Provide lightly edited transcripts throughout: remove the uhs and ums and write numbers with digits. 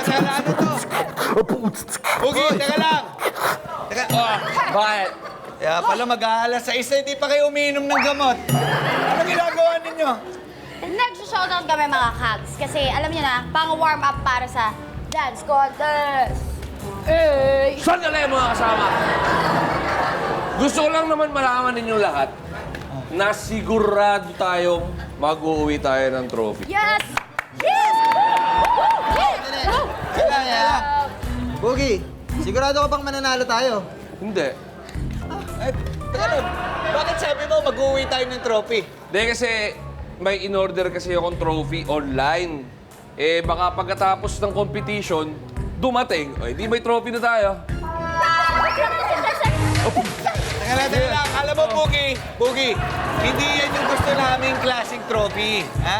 Ano to? Pugi, teka lang. Teka, Bakit? kaya pala mag-aalas sa isa, hindi pa kayo umiinom ng gamot. Ano ginagawa ninyo? Nag-showdown kami mga kags kasi alam niyo na, pang-warm up para sa dance contest. Saan ka lang mga kasama? Gusto ko lang naman malaman ninyong lahat na sigurado tayong mag-uuwi tayo ng trophy. Yes! Yes! Yes! Kaya, Boogie, sigurado ka bang mananalo tayo? Hindi. Ay, teka lang. Bakit sabi mo mag-uwi tayo ng trophy? Hindi kasi may in-order kasi akong trophy online. Eh baka pagkatapos ng competition, dumating. O, di may trophy na tayo. Teka lang. Alam mo, Boogie, hindi yan yung gusto naming klaseng trophy. Ha?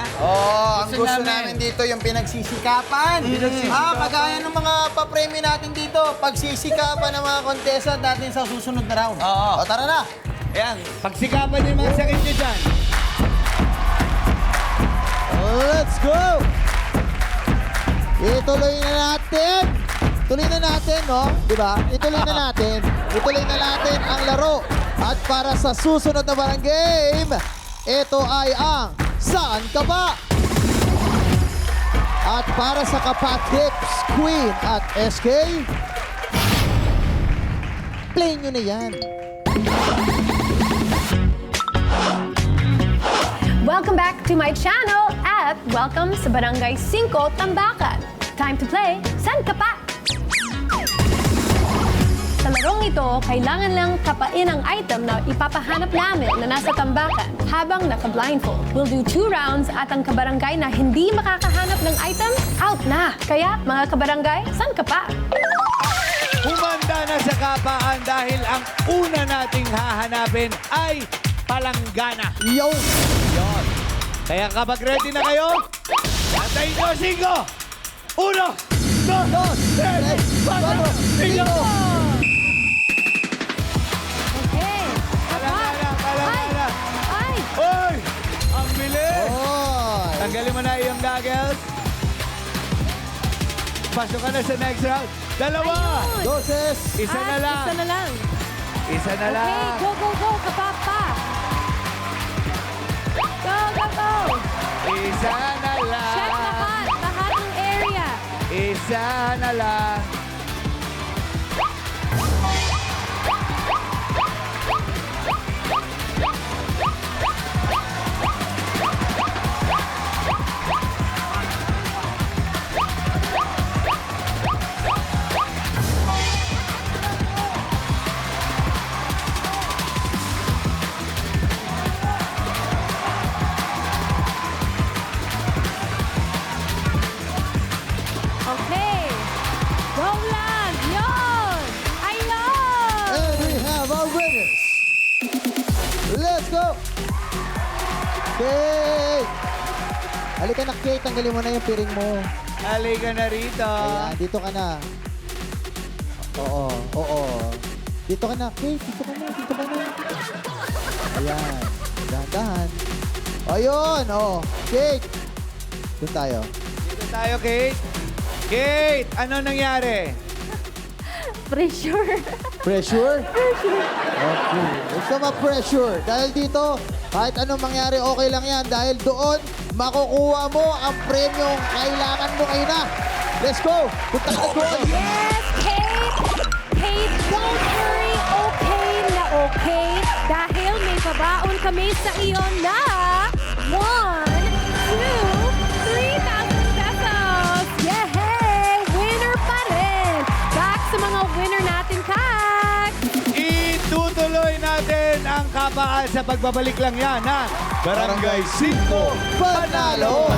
Ang gusto namin dito yung pinagsisikapan. Kagaya ng mga papremyo natin dito, pagsisikapan ng mga contestant natin sa susunod na round. Oo. O, tara na. Ayan, pagsikapan yung mga sakit nyo dyan. Let's go! Ituloy na natin. Tuloy na natin, no? Diba? Ituloy na natin. Ituloy na natin ang laro. At para sa susunod na barang game, ito ay ang Saan Ka Ba? At para sa kapatips, Queen at SK, play nyo na yan. Welcome back to my channel at welcome sa Barangay 5 Tambakan. Time to play San Ka Pa? Sa larong ito, kailangan lang kapain ang item na ipapahanap namin na nasa tambakan habang naka-blindfold. We'll do 2 rounds at ang kabarangay na hindi makakahanap ng item, out na. Kaya, mga kabarangay, San Ka Pa? Humanda na sa kapaan dahil ang una nating hahanapin ay palanggana. Yo! Yon. Kaya kapag ready na kayo, antayin nyo 5, 1, 2, 3, 4, 5, 5. Okay. Palanggana. Ay! Hoy! Ang bilis! Oy! Tanggalin mo na yung goggles. Pasok ka na sa next round. 2! Doses! Isa na lang. Isa na lang. Isa na Okay, lang. go, go, go, kapapa. Go, go, go. Isa na Check lang. lahat ng area. Isa na lang. Okay. Go lang. Yun. Ayun. And we have our winners. Let's go! Kate! Halika na, Kate. Tanggalin mo na yung piring mo. Halika na rito. Ayan, dito ka na. Oo, oo. Dito ka na, Kate. Dito ka na, dito ka na. Ayan. Dahan-dahan. Ayun, oh. Kate. Doon tayo. Dito tayo, Kate. Kate, ano nangyari? Pressure. Pressure? Okay. Huwag ka ma-pressure. Dahil dito, kahit anong mangyari, okay lang yan. Dahil doon, makukuha mo ang premyong kailangan mo ngayon na. Let's go! Punta ka doon! Yes, Kate. Kate, don't worry. Okay na okay. Dahil may pabaon kami sa iyo na 1, 2, 3,000 pesos. Yay! Winner pa rin. Back sa mga winner natin, Kak. Itutuloy natin ang kapaan sa pagbabalik lang yan, ha? Barangay 5 Panalo!